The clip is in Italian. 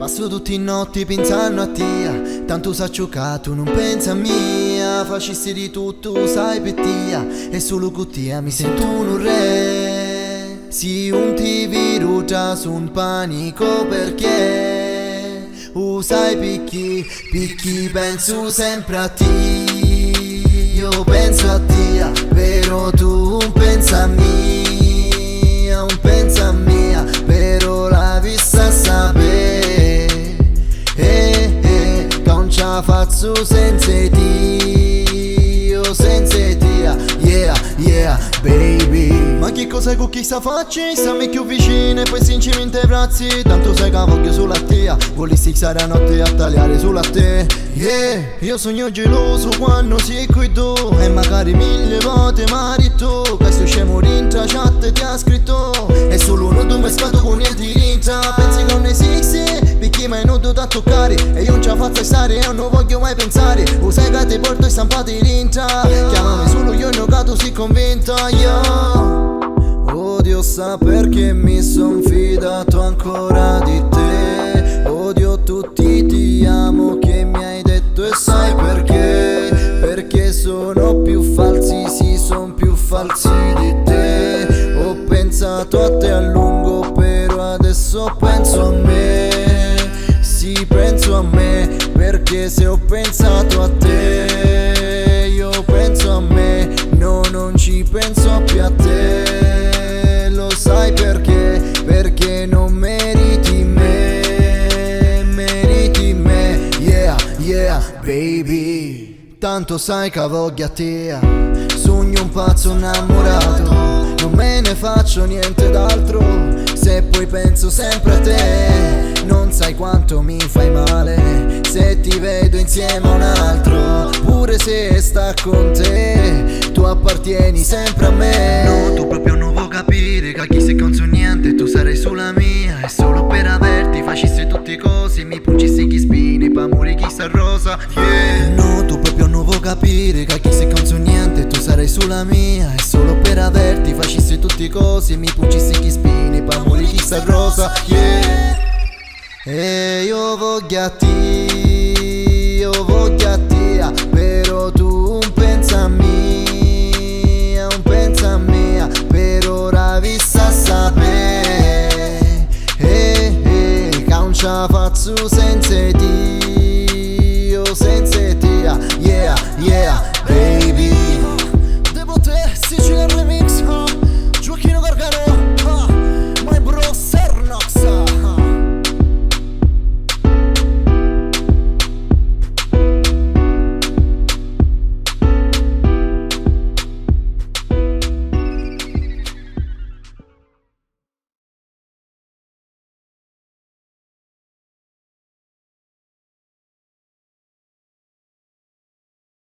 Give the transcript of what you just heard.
Passo tutti i notti pensando a te, tanto s'acciocca, tu non pensa a mia. Facessi di tutto, sai per te, e solo con te mi sento un re. Si un ti viruta su un panico perché sai picchi penso sempre a te. Io penso a te, però tu non pensa a me, non pensa a me, però la vista sapere non ce la faccio senza te, io senza te, yeah, baby. Ma che cosa con chi sta faccia? Stammi più vicino e poi sinceramente bracci. Tanto sai che voglio solo a te, volessi stare a notte a tagliare solo a te. Yeah, io sogno geloso quando sei qui tu, e magari 1000 volte marito. Questo scemo rintra chat ti ha scritto, è solo uno tu mi sfatto con niente rintra. Pensi che non esiste, perché mi hai notato a toccare, e io non ce la faccio stare e non voglio mai pensare. O sai che ti porto i stampati rintra, chiamami solo io e gato si convinta, yeah. Odio saper che mi son fidato ancora di te, odio tutti ti amo che mi hai detto, e sai perché? Perché sono più falsi, sì, son più falsi di te. Ho pensato a te a lungo, però adesso penso a me. Sì, penso a me, perché se ho pensato a te, io penso a me, no, non ci penso più a te. Lo sai perché? Perché non meriti me, yeah, baby. Tanto sai che voglio a te, sogno un pazzo innamorato, non me ne faccio niente d'altro, se poi penso sempre a te. Non sai quanto mi fai male se ti vedo insieme a un altro, pure se sta con te, tu appartieni sempre a me. No, tu proprio non vuoi capire che chi sei conso niente, tu sarai sulla mia, e solo per averti facessi tutte cose, mi pungissi chi spini, pa' morire chi sta rosa, yeah. No, tu proprio non vuoi capire che chi sei conso niente, tu sarai sulla mia, e solo per averti facessi tutte cose, mi pungissi chi spini, pa' morire chi sta rosa, yeah. E io voglio a te, io voglio a te.